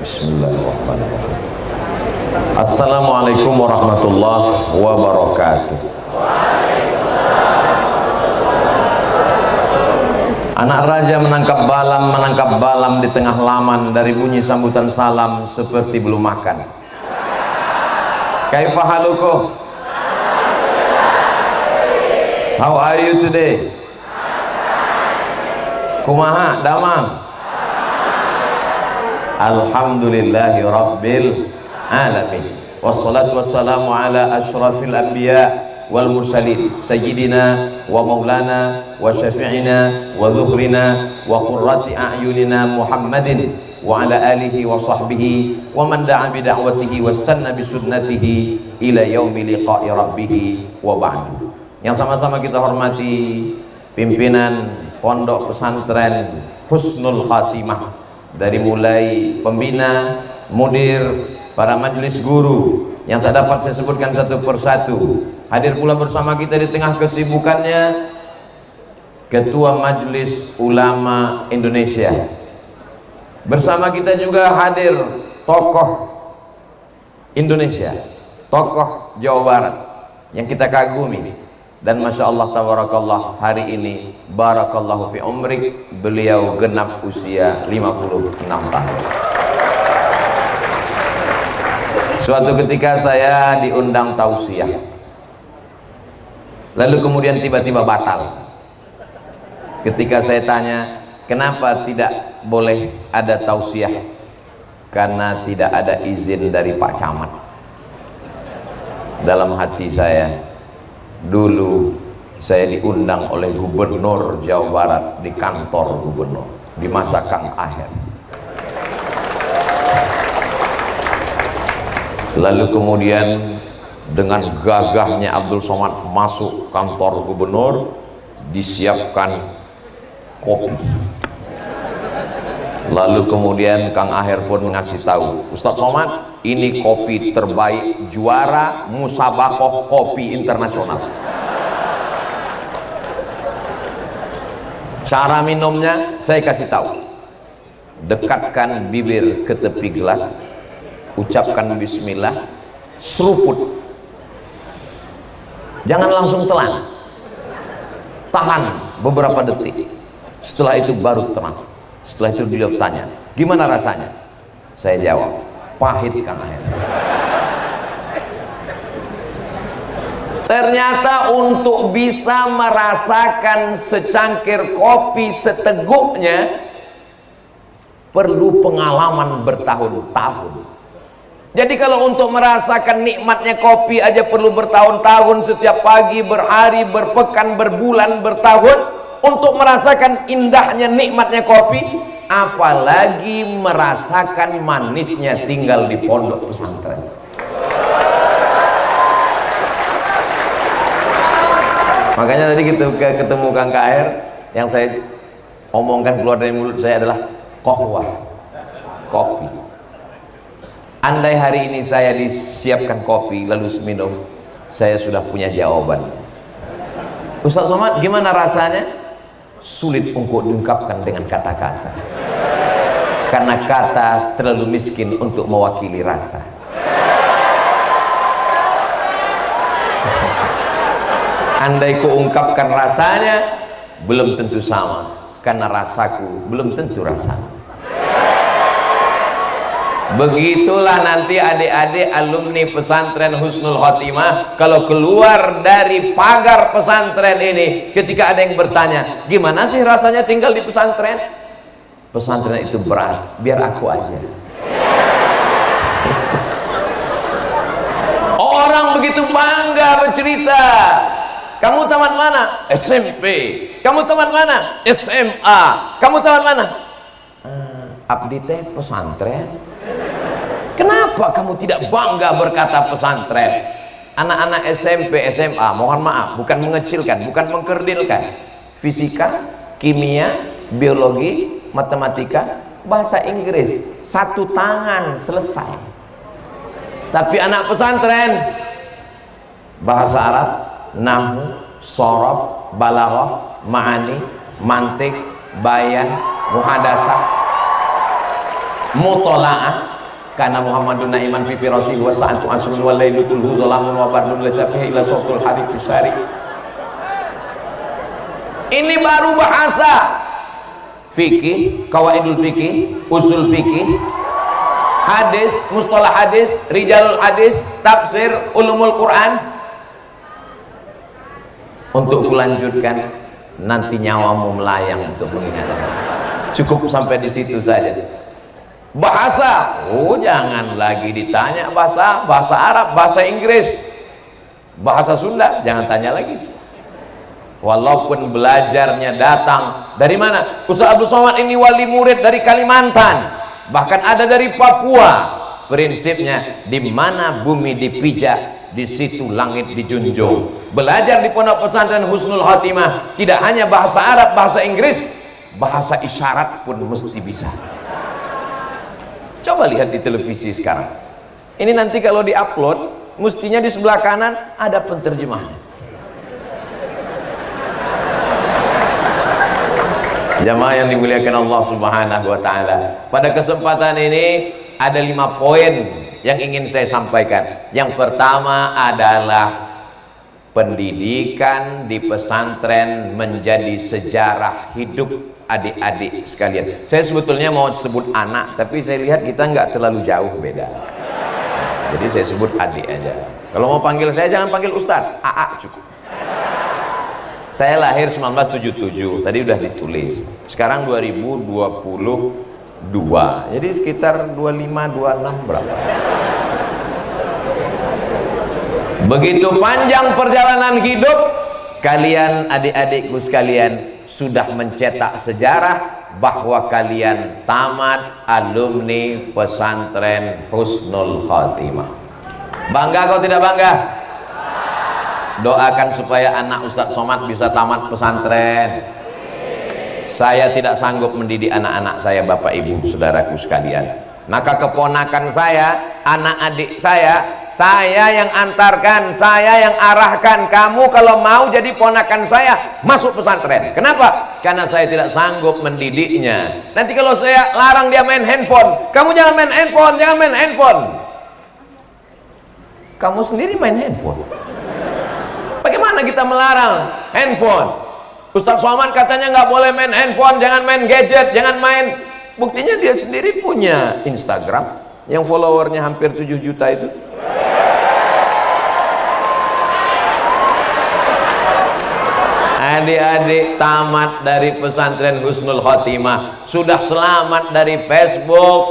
Bismillahirrahmanirrahim. Assalamualaikum warahmatullahi wabarakatuh. Anak raja menangkap balam di tengah laman. Dari bunyi sambutan salam seperti belum makan. Kaifa halukum? How are you today? Kumaha damang? Alhamdulillahi rabbil alamin. Wassalatu wassalamu ala ashrafil anbiya wal mursalin sayyidina wa maulana wa syafi'ina wa dhukhrina wa qurrati a'yunina Muhammadin wa ala alihi wa sahbihi wa man da'a bi da'watihi wastanna bi sunnatihi ila yaumi liqa'i rabbih wa ba'du. Yang sama-sama kita hormati pimpinan Pondok Pesantren Husnul Khatimah, dari mulai pembina, mudir, para majelis guru yang tak dapat saya sebutkan satu persatu. Hadir pula bersama kita di tengah kesibukannya Ketua Majelis Ulama Indonesia. Bersama kita juga hadir tokoh Indonesia, tokoh Jawa Barat yang kita kagumi. Dan Masya Allah tabarakallah, hari ini barakallahu fi umrik, beliau genap usia 56 tahun. Suatu ketika saya diundang tausiah, lalu kemudian tiba-tiba batal. Ketika saya tanya kenapa tidak boleh ada tausiah, karena tidak ada izin dari Pak Camat. Dalam hati saya, dulu saya diundang oleh Gubernur Jawa Barat di kantor gubernur di masa Kang Aher. Lalu kemudian dengan gagahnya Abdul Somad masuk kantor gubernur, disiapkan kopi. Lalu kemudian Kang Aher pun ngasih tahu, Ustadz Somad, ini kopi terbaik, juara musabakoh kopi internasional. Cara minumnya saya kasih tahu, dekatkan bibir ke tepi gelas, ucapkan bismillah, seruput, jangan langsung telan, tahan beberapa detik, setelah itu baru tenang. Setelah itu beliau tanya, gimana rasanya? Saya jawab, pahit Kang Aher. Ternyata untuk bisa merasakan secangkir kopi seteguknya perlu pengalaman bertahun-tahun. Jadi kalau untuk merasakan nikmatnya kopi aja perlu bertahun-tahun, setiap pagi, berhari, berpekan, berbulan, bertahun untuk merasakan indahnya nikmatnya kopi, apalagi merasakan manisnya tinggal di pondok pesantren. Makanya tadi ketemu Kang KR, yang saya omongkan keluar dari mulut saya adalah kohwah, kopi. Andai hari ini saya disiapkan kopi lalu minum, saya sudah punya jawaban. Ustaz Somad, gimana rasanya? Sulit untuk diungkapkan dengan kata-kata, karena kata terlalu miskin untuk mewakili rasa. Andai ku ungkapkan rasanya, belum tentu sama, karena rasaku belum tentu rasanya. Begitulah nanti adik-adik alumni pesantren Husnul Khotimah, kalau keluar dari pagar pesantren ini, ketika ada yang bertanya, gimana sih rasanya tinggal di pesantren? Pesantren itu berat, biar aku aja. Orang begitu bangga bercerita, kamu tamat mana? SMP. Kamu tamat mana? SMA. Kamu tamat mana? Abdi teh pesantren. Kenapa kamu tidak bangga berkata pesantren? Anak-anak SMP, SMA, mohon maaf, bukan mengecilkan, bukan mengkerdilkan. Fisika, kimia, biologi, matematika, bahasa Inggris, satu tangan selesai. Tapi anak pesantren, bahasa Arab, nahwu, shorof, balaghah, ma'ani, mantik, bayan, muhadasah, mutola'ah, Karena Muhammadun na'iman fi firasyihi wa sa'atu asrun wal lailu tulhu zalamun wa bardun laysa fihi illa sawtul hadid fi syari. Ini baru bahasa fikih, qawaidul fikih, usul fikih, hadis, mustalah hadis, rijalul hadis, tafsir, ulumul Quran. Untuk kulanjutkan, nanti nyawamu melayang untuk mengingatkan. Cukup sampai di situ saja. Bahasa, oh jangan lagi ditanya bahasa Arab, bahasa Inggris, bahasa Sunda, jangan tanya lagi. Walaupun belajarnya datang dari mana? Ustaz Abdul Somad ini wali murid dari Kalimantan, bahkan ada dari Papua. Prinsipnya, di mana bumi dipijak, di situ langit dijunjung. Belajar di pondok pesantren Husnul Khotimah tidak hanya bahasa Arab, bahasa Inggris, bahasa isyarat pun mesti bisa. Coba lihat di televisi sekarang. Ini nanti kalau diupload, mestinya di sebelah kanan ada penterjemahnya. Jamaah yang dimuliakan Allah Subhanahu wa taala. Pada kesempatan ini ada 5 poin yang ingin saya sampaikan. Yang pertama adalah pendidikan di pesantren menjadi sejarah hidup adik-adik sekalian. Saya sebetulnya mau sebut anak, tapi saya lihat kita nggak terlalu jauh beda. Jadi saya sebut adik aja. Kalau mau panggil saya jangan panggil Ustadz, AA cukup. Saya lahir 1977, tadi udah ditulis. Sekarang 2022, jadi sekitar 25-26 berapa? Begitu panjang perjalanan hidup kalian, adik-adikku sekalian, sudah mencetak sejarah bahwa kalian tamat alumni pesantren Husnul Khotimah. Bangga kau tidak bangga? Doakan supaya anak Ustadz Somad bisa tamat pesantren. Saya tidak sanggup mendidik anak-anak saya, Bapak Ibu saudaraku sekalian. Maka keponakan saya, anak adik saya yang antarkan, saya yang arahkan. Kamu kalau mau jadi ponakan saya, masuk pesantren. Kenapa? Karena saya tidak sanggup mendidiknya. Nanti kalau saya larang dia main handphone, kamu jangan main handphone, jangan main handphone. Kamu sendiri main handphone. Bagaimana kita melarang handphone? Ustadz Somad katanya nggak boleh main handphone, jangan main gadget, jangan main. Buktinya dia sendiri punya Instagram yang followernya hampir 7 juta itu. Adik-adik tamat dari pesantren Husnul Khotimah, sudah selamat dari Facebook,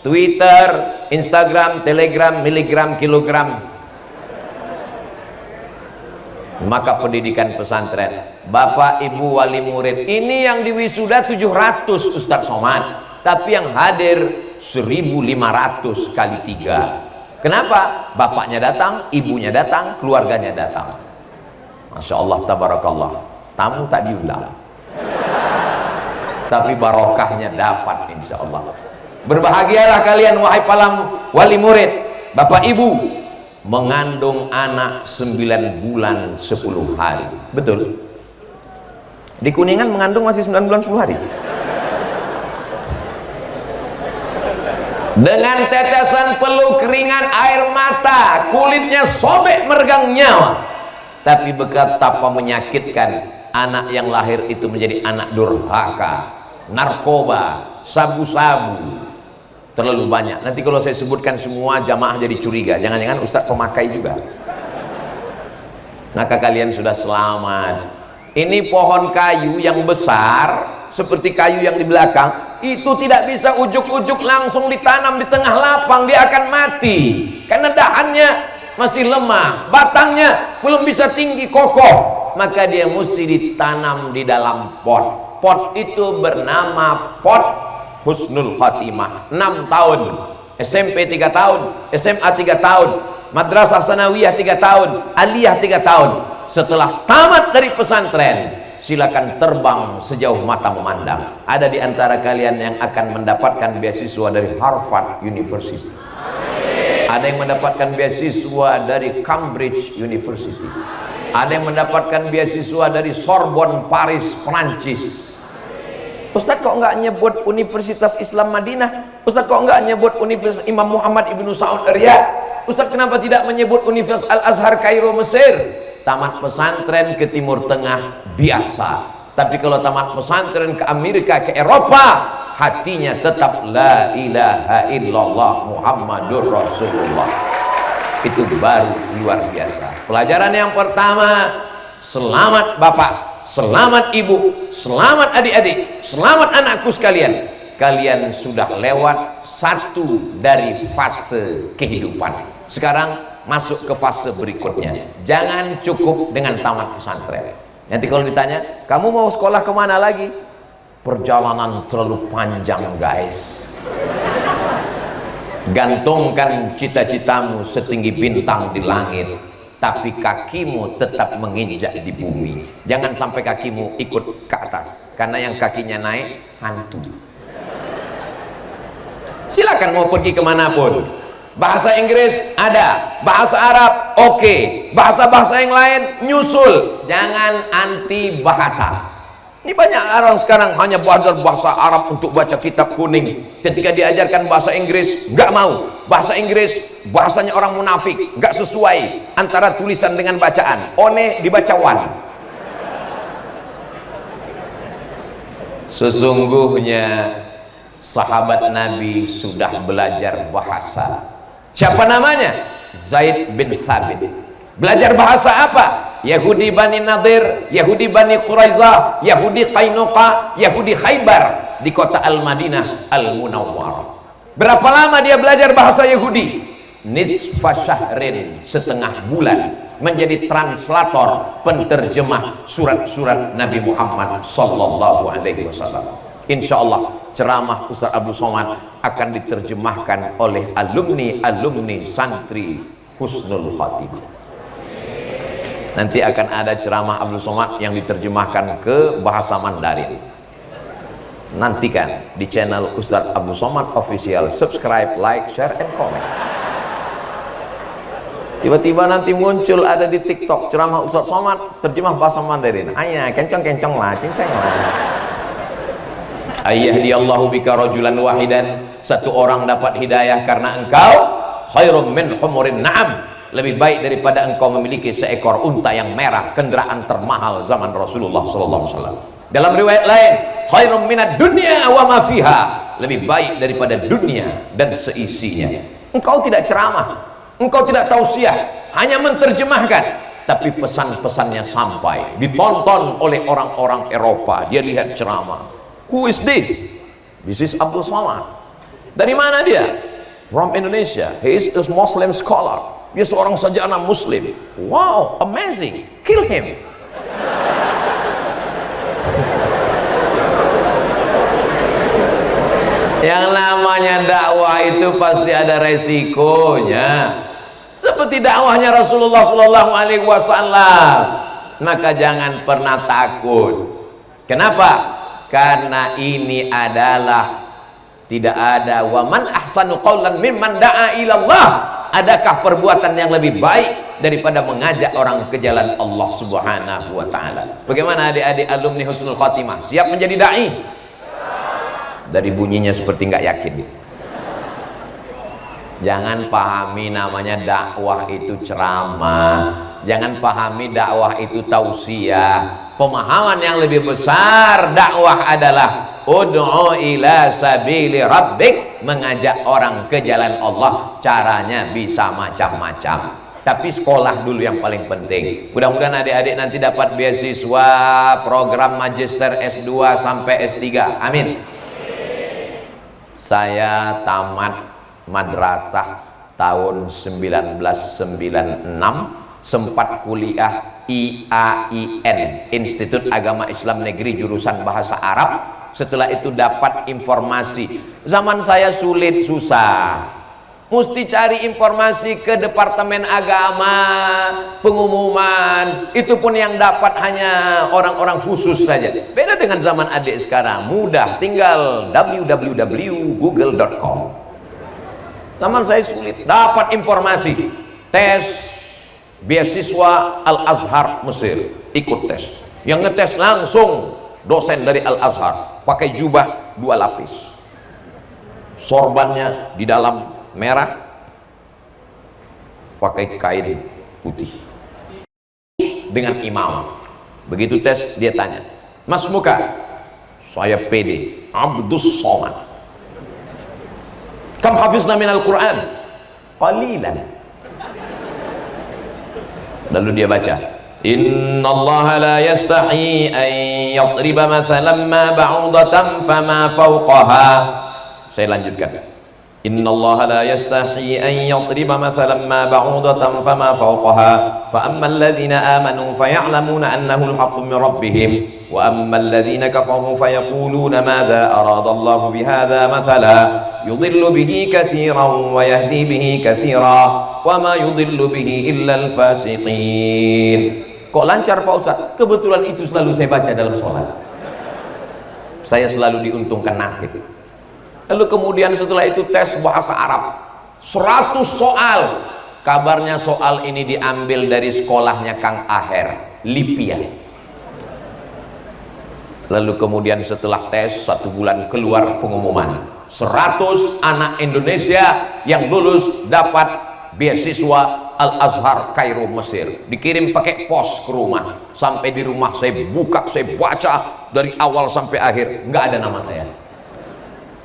Twitter, Instagram, Telegram, miligram, kilogram. Maka pendidikan pesantren, Bapak Ibu wali murid, ini yang diwisuda 700 Ustadz Somad, tapi yang hadir 1.500 kali 3. Kenapa? Bapaknya datang, ibunya datang, keluarganya datang. Masya Allah, tabarakallah. Tamu tak diundang, tapi barokahnya dapat insya Allah. Berbahagialah kalian wahai para wali murid. Bapak Ibu mengandung anak 9 bulan 10 hari. Betul? Di Kuningan mengandung masih 9 bulan 10 hari. Dengan tetesan peluk, keringan, air mata, kulitnya sobek meregang nyawa. Tapi betapa menyakitkan anak yang lahir itu menjadi anak durhaka, narkoba, sabu-sabu. Terlalu banyak. Nanti kalau saya sebutkan semua jamaah jadi curiga, jangan-jangan Ustadz pemakai juga. Maka kalian sudah selamat. Ini pohon kayu yang besar seperti kayu yang di belakang, itu tidak bisa ujuk-ujuk langsung ditanam di tengah lapang, dia akan mati karena dahannya masih lemah, batangnya belum bisa tinggi kokoh. Maka dia mesti ditanam di dalam pot. Pot itu bernama pot Husnul Khotimah. 6 tahun, SMP 3 tahun, SMA 3 tahun, Madrasah Sanawiyah 3 tahun, Aliyah 3 tahun. Setelah tamat dari pesantren, silakan terbang sejauh mata memandang. Ada di antara kalian yang akan mendapatkan beasiswa dari Harvard University. Ada yang mendapatkan beasiswa dari Cambridge University. Ada yang mendapatkan beasiswa dari Sorbonne Paris, Prancis. Ustadz kok nggak nyebut Universitas Islam Madinah? Ustadz kok nggak nyebut Universitas Imam Muhammad Ibnu Saud Riyadh? Ustadz kenapa tidak menyebut Universitas Al-Azhar Kairo Mesir? Tamat pesantren ke Timur Tengah biasa, tapi kalau tamat pesantren ke Amerika, ke Eropa, hatinya tetap la ilaha illallah Muhammadur Rasulullah. Itu baru luar biasa. Pelajaran yang pertama, selamat Bapak, selamat Ibu, selamat adik-adik, selamat anakku sekalian. Kalian sudah lewat satu dari fase kehidupan. Sekarang masuk ke fase berikutnya. Jangan cukup dengan tamat pesantren. Nanti kalau ditanya, kamu mau sekolah kemana lagi? Perjalanan terlalu panjang guys. Gantungkan cita-citamu setinggi bintang di langit, tapi kakimu tetap menginjak di bumi. Jangan sampai kakimu ikut ke atas, karena yang kakinya naik hantu. Silakan mau pergi kemanapun. Bahasa Inggris ada, bahasa Arab oke, bahasa-bahasa yang lain nyusul. Jangan anti bahasa. Ini banyak orang sekarang hanya belajar bahasa Arab untuk baca kitab kuning. Ketika diajarkan bahasa Inggris nggak mau. Bahasa Inggris bahasanya orang munafik, nggak sesuai antara tulisan dengan bacaan. One dibaca wan. Sesungguhnya sahabat Nabi sudah belajar bahasa. Siapa namanya? Zaid bin Thabit. Belajar bahasa apa? Yahudi Bani Nadir, Yahudi Bani Quraizah, Yahudi Qainuqa, Yahudi Khaybar di kota Al-Madinah Al-Munawwarah. Berapa lama dia belajar bahasa Yahudi? Nisfa syahrin, setengah bulan, menjadi translator, penterjemah surat-surat Nabi Muhammad sallallahu alaihi wasallam. Insya Allah ceramah Ustaz Abdul Somad akan diterjemahkan oleh alumni santri Husnul Khatimah. Nanti akan ada ceramah Abdul Somad yang diterjemahkan ke bahasa Mandarin. Nantikan di channel Ustaz Abdul Somad Official. Subscribe, like, share, and comment. Tiba-tiba nanti muncul ada di TikTok ceramah Ustaz Somad terjemah bahasa Mandarin. Ayah, kencang-kencang lah, cincang lah. Ayyahdiyallahu bika rajulan wahidan, satu orang dapat hidayah karena engkau, khairum min humurin na'am, lebih baik daripada engkau memiliki seekor unta yang merah, kendaraan termahal zaman Rasulullah SAW. Dalam riwayat lain, khairum minad dunya wa ma fiha, lebih baik daripada dunia dan seisinya. Engkau tidak ceramah, engkau tidak tausiah, hanya menterjemahkan, tapi pesan-pesannya sampai, ditonton oleh orang-orang Eropa. Dia lihat ceramah. Who is this? This is Abdul Somad. Dari mana dia? From Indonesia. He is a Muslim scholar. Dia seorang sarjana Muslim. Wow, amazing. Kill him. Yang namanya dakwah itu pasti ada resikonya. Seperti dakwahnya Rasulullah Sallallahu Alaihi Wasallam. Maka jangan pernah takut. Kenapa? Karena ini adalah tidak ada wa man ahsanu qaulan mimman da'a ilallah. Adakah perbuatan yang lebih baik daripada mengajak orang ke jalan Allah Subhanahu wa taala? Bagaimana adik-adik alumni Husnul Khatimah? Siap menjadi dai? Dari bunyinya seperti nggak yakin. Jangan pahami namanya dakwah itu ceramah. Jangan pahami dakwah itu tausiah. Pemahaman yang lebih besar dakwah adalah ud'u ila sabili rabbik, mengajak orang ke jalan Allah. Caranya bisa macam-macam, tapi sekolah dulu yang paling penting. Mudah-mudahan adik-adik nanti dapat beasiswa program magister S2 sampai S3. Amin. Saya tamat madrasah tahun 1996, sempat kuliah IAIN, Institut Agama Islam Negeri jurusan Bahasa Arab. Setelah itu dapat informasi. Zaman saya sulit, susah, mesti cari informasi ke Departemen Agama, pengumuman, itu pun yang dapat hanya orang-orang khusus saja. Beda dengan zaman adik sekarang, mudah, tinggal www.google.com. Zaman saya sulit, dapat informasi, tes beasiswa Al-Azhar Mesir, ikut tes. Yang ngetes langsung dosen dari Al-Azhar. pakai jubah 2 lapis, sorbannya di dalam merah, pakai kain putih, dengan imam. Begitu tes, dia tanya, Mas Muka, saya pede, Abdus Somad, kam hafizna minal Quran? Qalilan. Lalu dia baca, Innallaha la yastahi an yadriba mathalan ma ba'udatan fama fawqaha. Saya lanjutkan, Innallaha la yastahi an yadriba mathalan ma ba'udatan fama fawqaha fa ammal ladzina amanu faya'lamuna annahu al-haqqu min rabbihim wa ammal ladzina kafaru fayaquluna madza arada Allahu bihadza mathala yudhillu bihi katsiran wa yahdi bihi katsiran wa ma yudhillu bihi illa al-fasiqin. Kok lancar Pak Ustaz? Kebetulan itu selalu saya baca dalam sholat. Saya selalu diuntungkan nasib. Lalu kemudian setelah itu tes bahasa Arab 100 soal. Kabarnya soal ini diambil dari sekolahnya Kang Aher, Lipia. Lalu kemudian setelah tes 1 bulan keluar pengumuman, 100 anak Indonesia yang lulus dapat beasiswa Al-Azhar Kairo Mesir. Dikirim pakai pos ke rumah. Sampai di rumah saya buka, saya baca dari awal sampai akhir, nggak ada nama saya.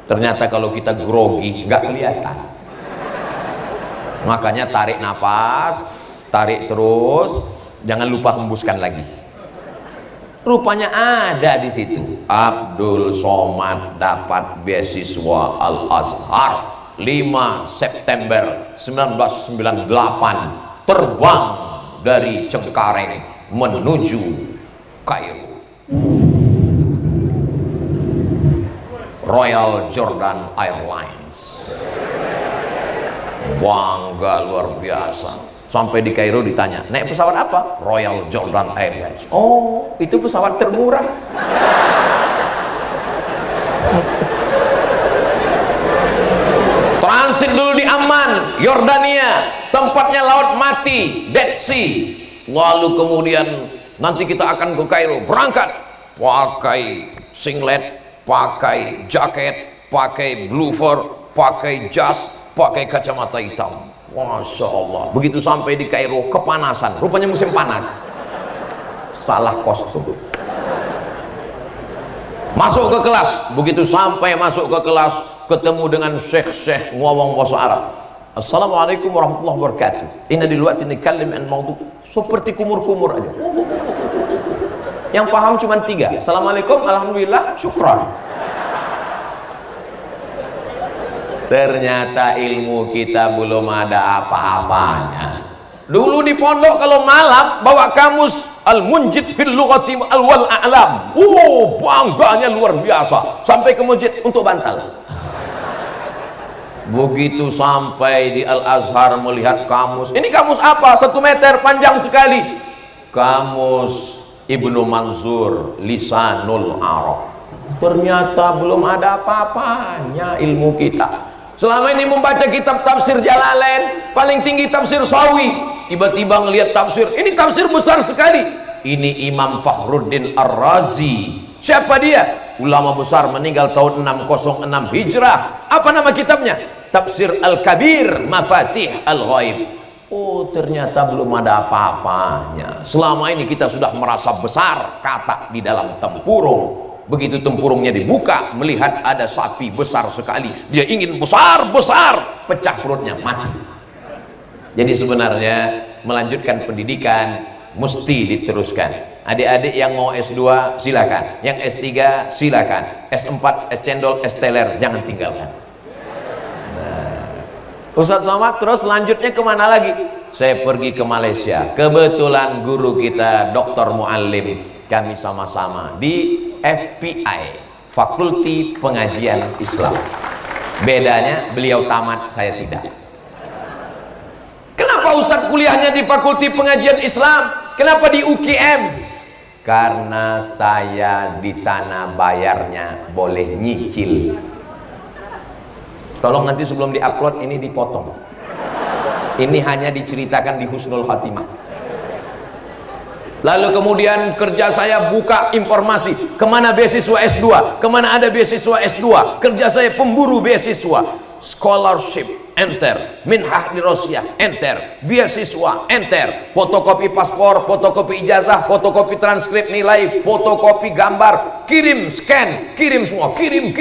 Ternyata kalau kita grogi nggak kelihatan. Makanya tarik nafas, tarik terus, jangan lupa hembuskan lagi. Rupanya ada di situ, Abdul Somad dapat beasiswa Al-Azhar 5 September 1998, terbang dari Cengkareng menuju Kairo. Royal Jordan Airlines. Bangga luar biasa. Sampai di Kairo ditanya, naik pesawat apa? Royal Jordan Airlines. Oh, itu pesawat termurah. Transit dulu di Amman, Yordania, tempatnya laut mati, Dead Sea. Lalu kemudian nanti kita akan ke Kairo, berangkat pakai singlet, pakai jaket, pakai bloofer, pakai jas, pakai kacamata hitam. Masya Allah. Begitu sampai di Kairo kepanasan, rupanya musim panas, salah kostum. Masuk ke kelas, begitu sampai masuk ke kelas ketemu dengan syekh-syekh ngomong bahasa Arab. Assalamualaikum warahmatullahi wabarakatuh. Inna duluati nikallim an maudu, seperti kumur-kumur aja. Yang paham cuma 3. Assalamualaikum, alhamdulillah, syukran. Ternyata ilmu kita belum ada apa-apanya. Dulu di pondok kalau malam bawa kamus Al-Munjid fil lughati al-wal a'lam. Bangganya luar biasa. Sampai ke masjid untuk bantal. Begitu sampai di Al-Azhar melihat kamus. Ini kamus apa? 1 meter panjang sekali. Kamus Ibnu Mansur Lisanul Arab. Ternyata belum ada apa-apanya ilmu kita. Selama ini membaca kitab tafsir Jalalain, paling tinggi tafsir Sawi, tiba-tiba ngelihat tafsir, ini tafsir besar sekali. Ini Imam Fakhruddin Ar-Razi. Siapa dia? Ulama besar, meninggal tahun 606 Hijrah. Apa nama kitabnya? Tafsir Al-Kabir Mafatih Al-Ghaib. Oh, ternyata belum ada apa-apanya. Selama ini kita sudah merasa besar kata di dalam tempurung. Begitu tempurungnya dibuka, melihat ada sapi besar sekali, dia ingin besar-besar, pecah perutnya, mati. Jadi sebenarnya melanjutkan pendidikan mesti diteruskan. Adik-adik yang mau S2 silakan, yang S3 silakan, S4, S cendol, S teler jangan tinggalkan. Ustaz Somad terus lanjutnya kemana lagi? Saya pergi ke Malaysia. Kebetulan guru kita Dr. Muallim, kami sama-sama di FPI, Fakulti Pengajian Islam. Bedanya beliau tamat, saya tidak. Kenapa Ustadz kuliahnya di Fakulti Pengajian Islam? Kenapa di UGM? Karena saya di sana bayarnya boleh nyicil. Tolong nanti sebelum diupload ini dipotong. Ini hanya diceritakan di Husnul Khatimah. Lalu kemudian kerja saya buka informasi kemana beasiswa S2, kemana ada beasiswa S2. Kerja saya pemburu beasiswa, scholarship, enter, minhah di Rusia, enter, beasiswa, enter, fotokopi paspor, fotokopi ijazah, fotokopi transkrip nilai, fotokopi gambar, kirim, scan, kirim semua, kirim,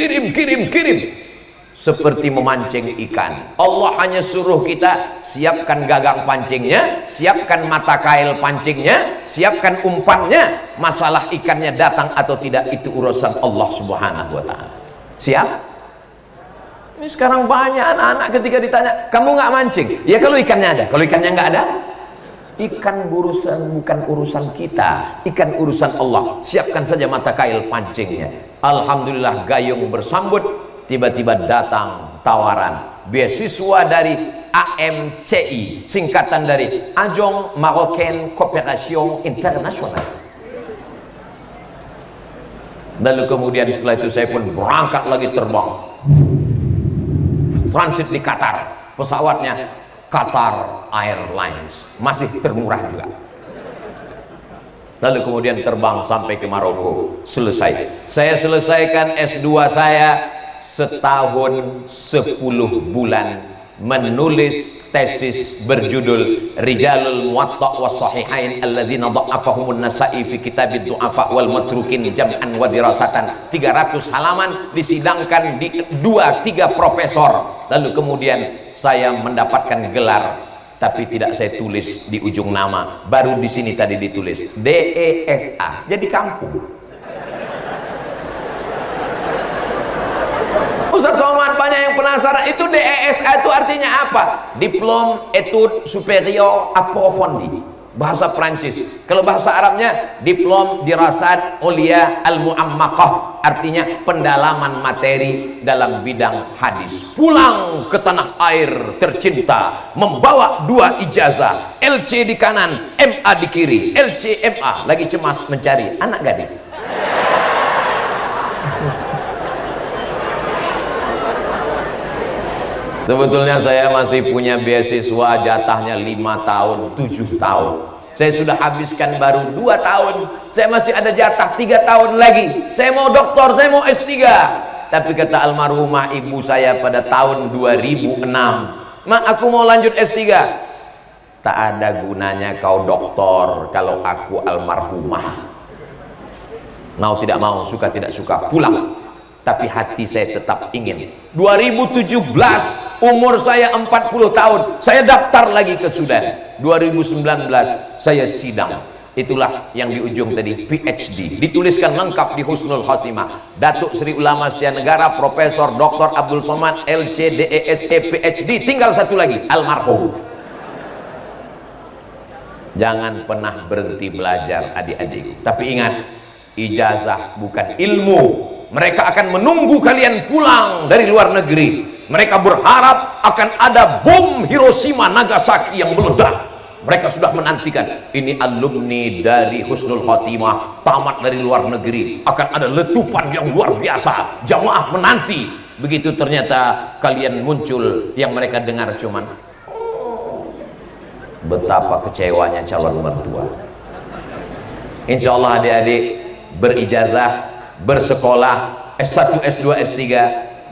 seperti memancing ikan. Allah hanya suruh kita siapkan gagang pancingnya, siapkan mata kail pancingnya, siapkan umpannya. Masalah ikannya datang atau tidak itu urusan Allah Subhanahu wa ta'ala. Siap? Ini sekarang banyak anak-anak ketika ditanya, kamu nggak mancing? Ya kalau ikannya ada. Kalau ikannya nggak ada, ikan bukan urusan kita, ikan urusan Allah. Siapkan saja mata kail pancingnya. Alhamdulillah gayung bersambut. Tiba-tiba datang tawaran beasiswa dari AMCI, singkatan dari Agence Marocaine Coopération Internationale. Lalu kemudian setelah itu saya pun berangkat lagi terbang, transit di Qatar, pesawatnya Qatar Airlines, masih termurah juga. Lalu kemudian terbang sampai ke Maroko, selesai. Saya selesaikan S2 saya setahun 10 bulan menulis tesis berjudul Rijalul Muwatta' was Sahihain alladzina dha'afahumun Nasa'i fi kitabid du'afa wal matrukin jam'an wa dirasatan. 300 halaman disidangkan di 2-3 profesor. Lalu kemudian saya mendapatkan gelar, tapi tidak saya tulis di ujung nama, baru di sini tadi ditulis DESA, jadi kampung. Ustaz Somad, banyak yang penasaran, itu DESA itu artinya apa? Diplôme Études Supérieures Approfondies, bahasa Prancis. Kalau bahasa Arabnya Diplôme Dirasat Ulia Al-Mu'ammakah, artinya pendalaman materi dalam bidang hadis. Pulang ke tanah air tercinta membawa 2 ijazah, LC di kanan, MA di kiri. LC MA, lagi cemas mencari anak gadis. Sebetulnya saya masih punya beasiswa jatahnya 5 tahun, 7 tahun. Saya sudah habiskan baru 2 tahun. Saya masih ada jatah 3 tahun lagi. Saya mau doktor, saya mau S3. Tapi kata almarhumah ibu saya pada tahun 2006, "Ma, aku mau lanjut S3. Tak ada gunanya kau doktor kalau aku almarhumah. Mau tidak mau, suka tidak suka, pulang." Tapi hati saya tetap ingin. 2017 umur saya 40 tahun, saya daftar lagi ke Sudan. 2019 saya sidang. Itulah yang di ujung tadi, PhD, dituliskan lengkap di Husnul Khotimah. Datuk Sri Ulama Setia Negara Profesor Dr. Abdul Somad LC DESE PhD. Tinggal satu lagi, almarhum. Jangan pernah berhenti belajar adik-adik. Tapi ingat, ijazah bukan ilmu. Mereka akan menunggu kalian pulang dari luar negeri. Mereka berharap akan ada bom Hiroshima Nagasaki yang meledak. Mereka sudah menantikan, ini alumni dari Husnul Khotimah tamat dari luar negeri, akan ada letupan yang luar biasa. Jamaah menanti. Begitu ternyata kalian muncul, yang mereka dengar cuman betapa kecewanya calon mertua. Insya Allah adik-adik berijazah, bersekolah S1, S2, S3,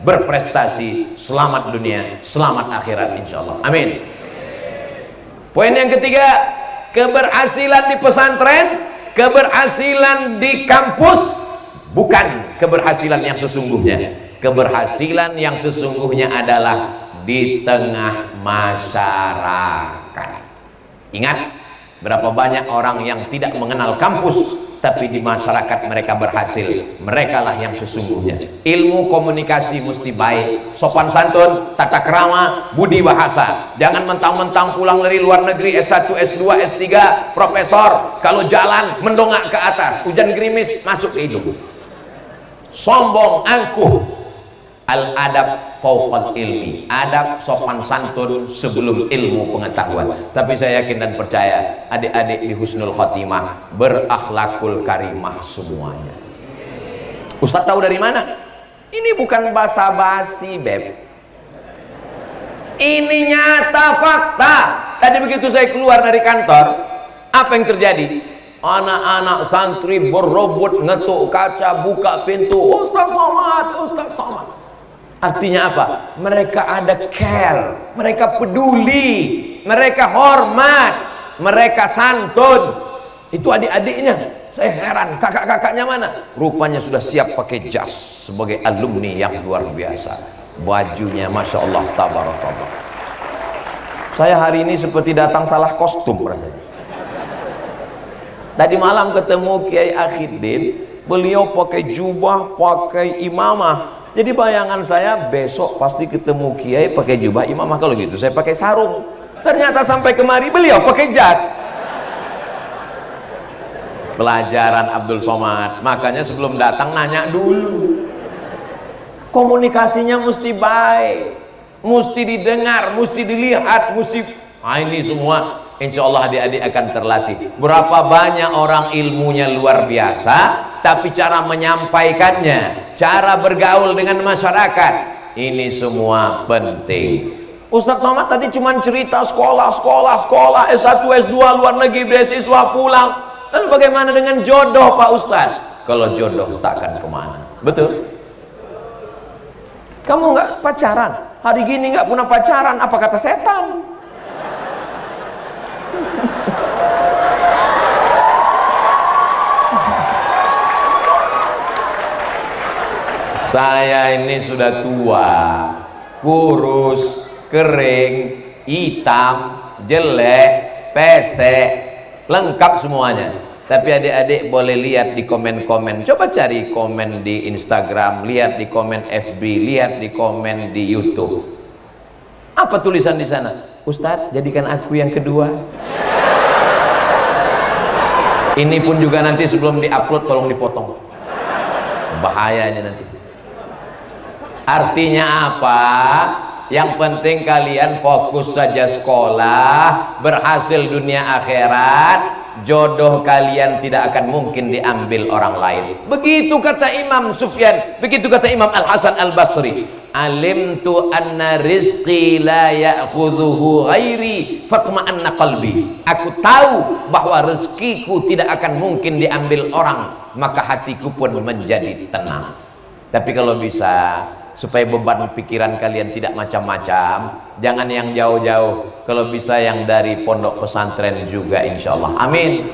berprestasi, selamat dunia, selamat akhirat insya Allah. Amin. Poin yang ketiga, keberhasilan di pesantren, keberhasilan di kampus bukan keberhasilan yang sesungguhnya. Keberhasilan yang sesungguhnya adalah di tengah masyarakat. Ingat, berapa banyak orang yang tidak mengenal kampus, tapi di masyarakat mereka berhasil. Merekalah yang sesungguhnya. Ilmu komunikasi mesti baik, sopan santun, tata krama, budi bahasa. Jangan mentang-mentang pulang dari luar negeri S1, S2, S3, profesor, kalau jalan mendongak ke atas, hujan gerimis masuk ke hidung. Sombong, angkuh. Al-adab fauqal ilmi, adab sopan santun sebelum ilmu pengetahuan. Tapi saya yakin dan percaya adik-adik di Husnul Khotimah berakhlakul karimah semuanya. Ustaz tahu dari mana? Ini bukan basa-basi, Beb. Ini nyata fakta. Tadi begitu saya keluar dari kantor, apa yang terjadi? Anak-anak santri berebut ngetuk kaca, buka pintu, Ustaz Somad, Ustaz Somad. Artinya apa? Mereka ada care, mereka peduli, mereka hormat, mereka santun. Itu adik-adiknya. Saya heran, kakak-kakaknya mana? Rupanya sudah siap pakai jas sebagai alumni yang luar biasa. Bajunya Masya Allah, tabarakallah. Saya hari ini seperti datang salah kostum rasanya. Tadi malam ketemu Kiai Akhiddin, beliau pakai jubah, pakai imamah. Jadi bayangan saya besok pasti ketemu Kiai pakai jubah imamah. Kalau gitu saya pakai sarung. Ternyata sampai kemari beliau pakai jas. Pelajaran Abdul Somad. Makanya sebelum datang nanya dulu. Komunikasinya mesti baik, mesti didengar, mesti dilihat, mesti ini semua insya Allah adik-adik akan terlatih. Berapa banyak orang ilmunya luar biasa, tapi cara menyampaikannya, cara bergaul dengan masyarakat, ini semua penting. Ustaz Somad tadi cuma cerita sekolah, S1, S2, luar negeri, beasiswa, pulang. Lalu bagaimana dengan jodoh Pak Ustaz? Kalau jodoh takkan kemana. Betul? Kamu nggak pacaran, hari gini nggak pernah pacaran, apa kata setan? Saya ini sudah tua, kurus, kering, hitam, jelek, pesek, lengkap semuanya. Tapi adik-adik boleh lihat di komen-komen, coba cari komen di Instagram, lihat di komen FB, lihat di komen di YouTube. Apa tulisan di sana? Ustadz, jadikan aku yang kedua. Ini pun juga nanti sebelum diupload tolong dipotong. Bahayanya nanti. Artinya apa? Yang penting kalian fokus saja sekolah, berhasil dunia akhirat. Jodoh kalian tidak akan mungkin diambil orang lain. Begitu kata Imam Sufyan, begitu kata Imam Al-Hasan Al-Basri. Alimtu anna rizqi la ya'khudhuhu ghairi fatma'anna qalbi. Aku tahu bahwa rezekiku tidak akan mungkin diambil orang, maka hatiku pun menjadi tenang. Tapi kalau bisa, supaya beban pikiran kalian tidak macam-macam, jangan yang jauh-jauh, kalau bisa yang dari pondok pesantren juga insya Allah. Amin.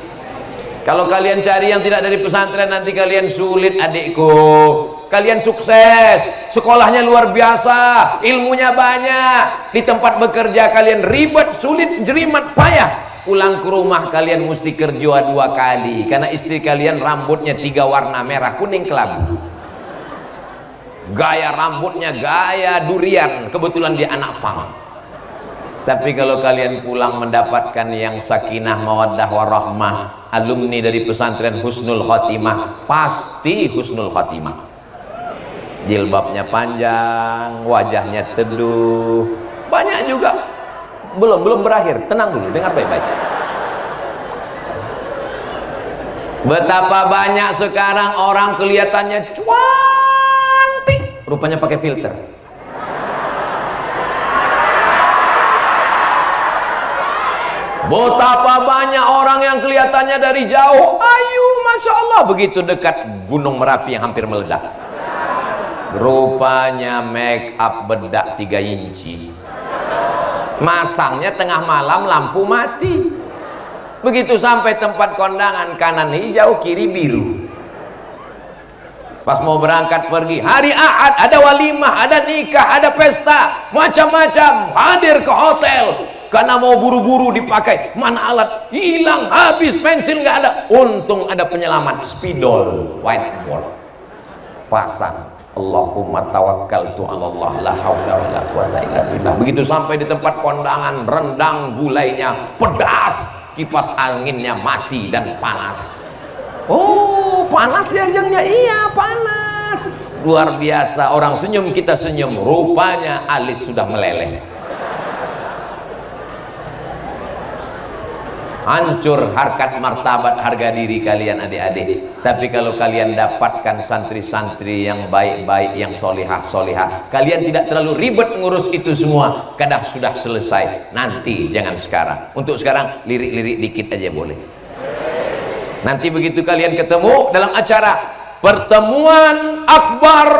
Kalau kalian cari yang tidak dari pesantren, nanti kalian sulit adikku. Kalian sukses, sekolahnya luar biasa, ilmunya banyak, di tempat bekerja kalian ribet, sulit, jerimat, payah. Pulang ke rumah kalian mesti kerja 2 kali, karena istri kalian rambutnya 3 warna, merah, kuning, kelabu. Gaya rambutnya gaya durian, kebetulan dia anak fang. Tapi kalau kalian pulang mendapatkan yang sakinah mawaddah warahmah, alumni dari pesantren Husnul Khotimah, pasti Husnul Khotimah. Jilbabnya panjang, wajahnya teduh, banyak juga. Belum berakhir, tenang dulu, dengar baik-baik. Betapa banyak sekarang orang kelihatannya cantik, rupanya pakai filter. Betapa banyak orang yang kelihatannya dari jauh ayu, Masya Allah, begitu dekat Gunung Merapi yang hampir meledak, rupanya make up bedak 3 inci, masangnya tengah malam, lampu mati. Begitu sampai tempat kondangan, kanan hijau, kiri biru. Pas mau berangkat pergi, hari Ahad, ada walimah, ada nikah, ada pesta, macam-macam, hadir ke hotel karena mau buru-buru dipakai. Mana alat? Hilang, habis, pensil nggak ada. Untung ada penyelamat, spidol, whiteboard, pasang. Allahumma tawakkaltu 'ala Allah, la haula wala quwata illa billah. Begitu sampai di tempat kondangan, rendang gulainya pedas, kipas anginnya mati dan panas. Oh, panas ya jengnya? Iya, panas. Luar biasa, orang senyum kita senyum, rupanya alis sudah meleleh. Hancur harkat martabat harga diri kalian adik-adik. Tapi kalau kalian dapatkan santri-santri yang baik-baik, yang solihah-solihah, kalian tidak terlalu ribet ngurus itu semua, kadang sudah selesai. Nanti, jangan sekarang. Untuk sekarang lirik-lirik dikit aja boleh. Nanti begitu kalian ketemu dalam acara pertemuan akbar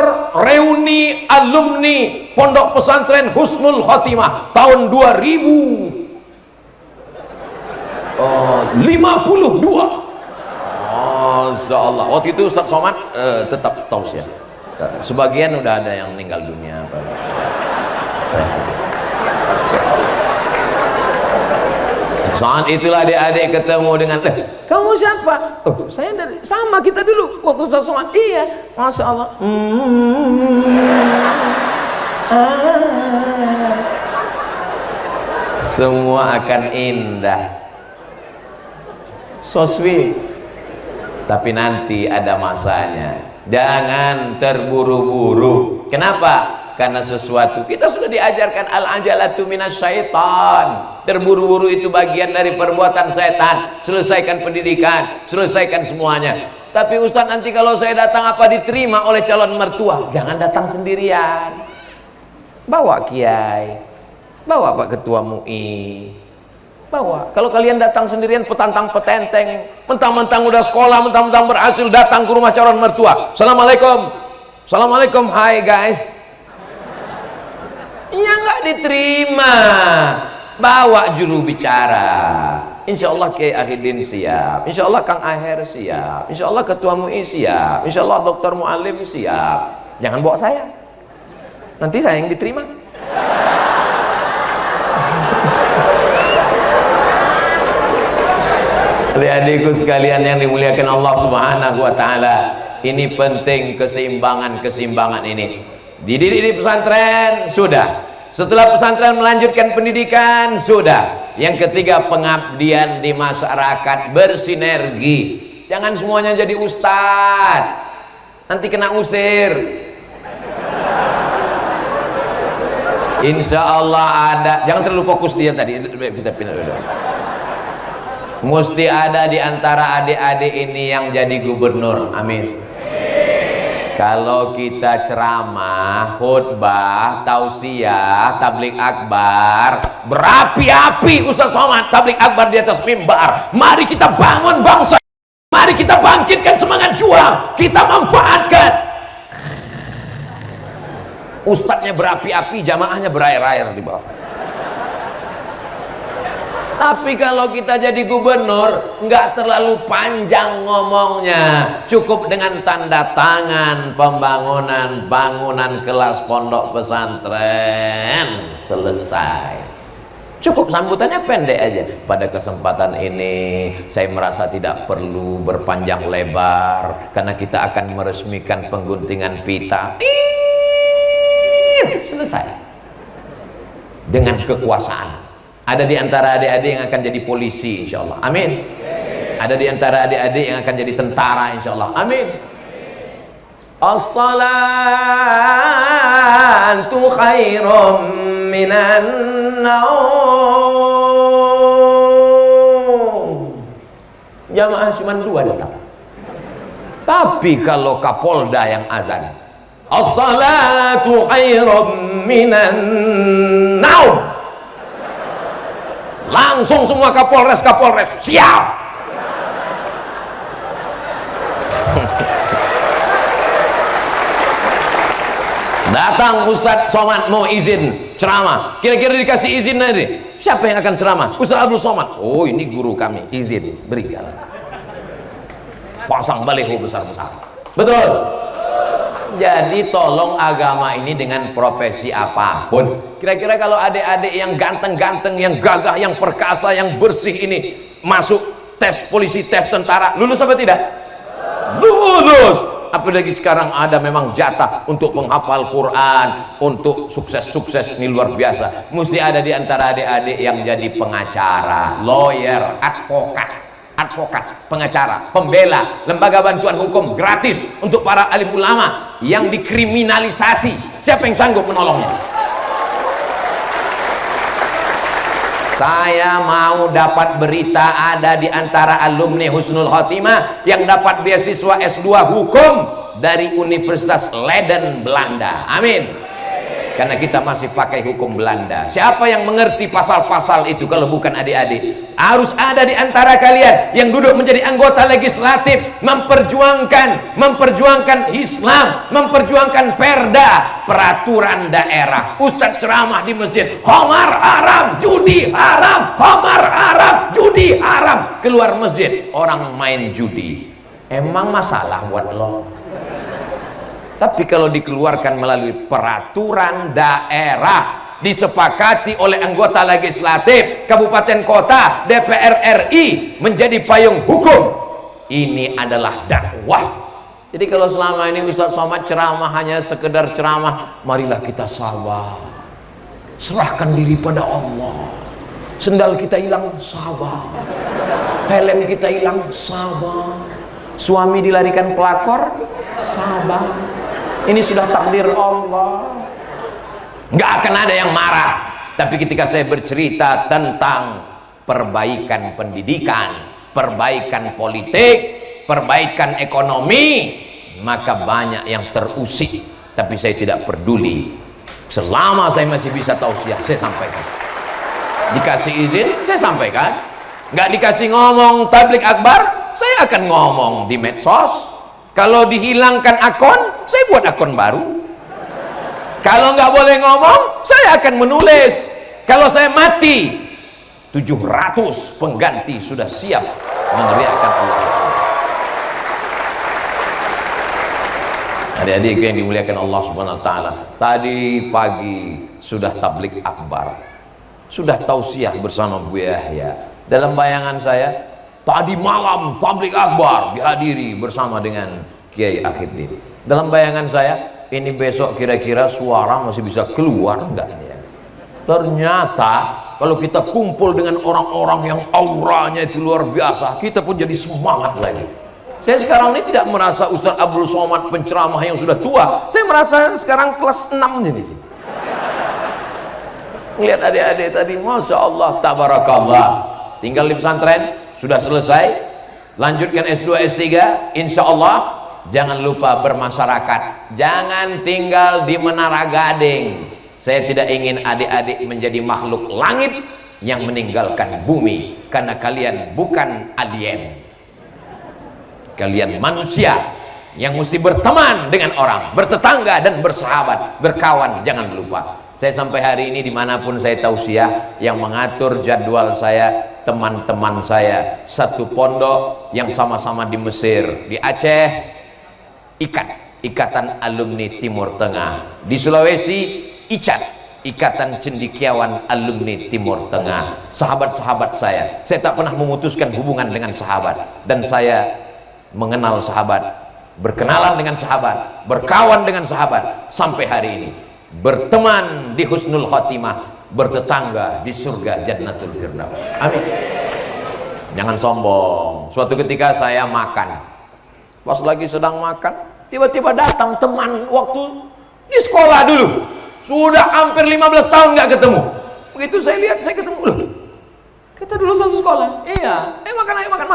reuni alumni Pondok Pesantren Husnul Khotimah tahun 2052. Insyaallah. Waktu itu Ustaz Somad tetap tausiah. Sebagian udah ada yang meninggal dunia. Saat itulah adik-adik ketemu dengan, kamu siapa? Oh, saya dari, sama kita dulu waktu Ustaz Somad. Iya, Masya Allah. Semua akan indah, so sweet. Tapi nanti ada masanya. Jangan terburu-buru. Kenapa? Karena sesuatu kita sudah diajarkan al-ajalatu minasyaitan. Terburu-buru itu bagian dari perbuatan setan. Selesaikan pendidikan, selesaikan semuanya. Tapi Ustaz, nanti kalau saya datang apa diterima oleh calon mertua? Jangan datang sendirian. Bawa kiai, bawa Pak Ketua MUI, bawa. Kalau kalian datang sendirian petantang petenteng, mentang-mentang udah sekolah, mentang-mentang berhasil, datang ke rumah calon mertua. Assalamualaikum, assalamualaikum, hai guys. Ya nggak diterima. Bawa juru bicara. Insya Allah Kiai Ahidin siap, Insya Allah Kang Aher siap, Insya Allah Ketua MUI siap, Insya Allah Dr. Mualim siap. Jangan bawa saya, nanti saya yang diterima. Adik-adikku sekalian yang dimuliakan Allah Subhanahu wa Ta'ala, ini penting keseimbangan ini. Dididik di pesantren sudah, setelah pesantren melanjutkan pendidikan sudah. Yang ketiga, pengabdian di masyarakat, bersinergi. Jangan semuanya jadi ustadz, nanti kena usir. Insya Allah ada, jangan terlalu fokus dia tadi, kita pindah dulu. Mesti ada di antara adik-adik ini yang jadi gubernur, amin. Kalau kita ceramah, khutbah, tausiah, tablik akbar, berapi-api Ustaz Somad, tablik akbar di atas mimbar. Mari kita bangun bangsa, mari kita bangkitkan semangat juang, kita manfaatkan. Ustadznya berapi-api, jamaahnya berair-air di bawah. Tapi kalau kita jadi gubernur, nggak terlalu panjang ngomongnya, cukup dengan tanda tangan bangunan kelas pondok pesantren, selesai. Cukup sambutannya pendek aja. Pada kesempatan ini saya merasa tidak perlu berpanjang lebar, karena kita akan meresmikan pengguntingan pita. Selesai dengan kekuasaan. Ada di antara adik-adik yang akan jadi polisi, insya Allah, amin. Ada di antara adik-adik yang akan jadi tentara, insya Allah, amin. As-salatu khairum minan naum. Jamaah cuma 2 datang. Tapi kalau Kapolda yang azan, as-salatu khairum minan naum, langsung semua Kapolres siap. Datang Ustadz Somad mau izin ceramah, kira-kira dikasih izin nanti siapa yang akan ceramah? Ustadz Abdul Somad. Oh, ini guru kami, izin, berikan. Pasang baliho besar-besar, betul. Jadi tolong agama ini dengan profesi apapun. Kira-kira kalau adik-adik yang ganteng-ganteng, yang gagah, yang perkasa, yang bersih ini masuk tes polisi, tes tentara, lulus apa tidak? Lulus. Apalagi sekarang ada memang jatah untuk menghafal Quran, untuk sukses-sukses, ini luar biasa. Mesti ada di antara adik-adik yang jadi pengacara, lawyer, advokat, pengacara, pembela, lembaga bantuan hukum gratis untuk para alim ulama yang dikriminalisasi. Siapa yang sanggup menolongnya? Saya mau dapat berita ada di antara alumni Husnul Khotimah yang dapat beasiswa S2 hukum dari Universitas Leiden, Belanda. Amin. karena kita masih pakai hukum Belanda. Siapa yang mengerti pasal-pasal itu kalau bukan adik-adik? Harus ada di antara kalian yang duduk menjadi anggota legislatif, memperjuangkan Islam, memperjuangkan perda, peraturan daerah. Ustadz ceramah di masjid, khamar haram, judi haram, khamar haram, judi haram. Keluar masjid, orang main judi. Emang masalah buat lo? Tapi kalau dikeluarkan melalui peraturan daerah, disepakati oleh anggota legislatif, kabupaten kota, DPR RI, menjadi payung hukum, ini adalah dakwah. Jadi kalau selama ini Ustaz Somad ceramah hanya sekedar ceramah, marilah kita sabar, serahkan diri pada Allah. Sendal kita hilang, sabar. Helm kita hilang, sabar. Suami dilarikan pelakor, sabar. Ini sudah takdir Allah. Nggak akan ada yang marah. Tapi ketika saya bercerita tentang perbaikan pendidikan, perbaikan politik, perbaikan ekonomi, maka banyak yang terusik. Tapi saya tidak peduli. Selama saya masih bisa tausiah, saya sampaikan. Dikasih izin, saya sampaikan. Nggak dikasih ngomong tablik akbar, saya akan ngomong di medsos. Kalau dihilangkan akun, saya buat akun baru. Kalau nggak boleh ngomong, saya akan menulis. Kalau saya mati, 700 pengganti sudah siap meneriakkan Allah. Adik-adik yang dimuliakan Allah Subhanahu wa taala, tadi pagi sudah tablik akbar, sudah tausiah bersama Bu Yahya. Dalam bayangan saya, tadi malam tablik akbar dihadiri bersama dengan Kiai Akhirudin. Dalam bayangan saya, ini besok kira-kira suara masih bisa keluar enggak ini ya? Ternyata kalau kita kumpul dengan orang-orang yang auranya itu luar biasa, kita pun jadi semangat lagi. Saya sekarang ini tidak merasa Ustaz Abdul Somad penceramah yang sudah tua. Saya merasa sekarang kelas 6 jadi. Lihat adik-adik tadi, Masya Allah, tabarakallah. Tinggal di pesantren, sudah selesai. Lanjutkan S2, S3, insya Allah. Jangan lupa bermasyarakat, jangan tinggal di Menara Gading. Saya tidak ingin adik-adik menjadi makhluk langit yang meninggalkan bumi, karena kalian bukan alien. Kalian manusia yang mesti berteman dengan orang, bertetangga dan bersahabat, berkawan. Jangan lupa. Saya sampai hari ini dimanapun saya tausiah, yang mengatur jadwal saya teman-teman saya satu pondok yang sama-sama di Mesir, di Aceh Ikatan Alumni Timur Tengah, di Sulawesi Ikatan Cendekiawan Alumni Timur Tengah. Sahabat-sahabat saya tak pernah memutuskan hubungan dengan sahabat, dan saya mengenal sahabat, berkenalan dengan sahabat, berkawan dengan sahabat, sampai hari ini berteman di husnul khotimah, bertetangga di surga Jannatul Firdaus. Amin. Jangan sombong. Suatu ketika saya makan, pas lagi sedang makan, tiba-tiba datang teman waktu di sekolah dulu, sudah hampir 15 tahun nggak ketemu. Begitu saya lihat, saya ketemu, loh, kita dulu satu sekolah. Iya, makan, ayo makan.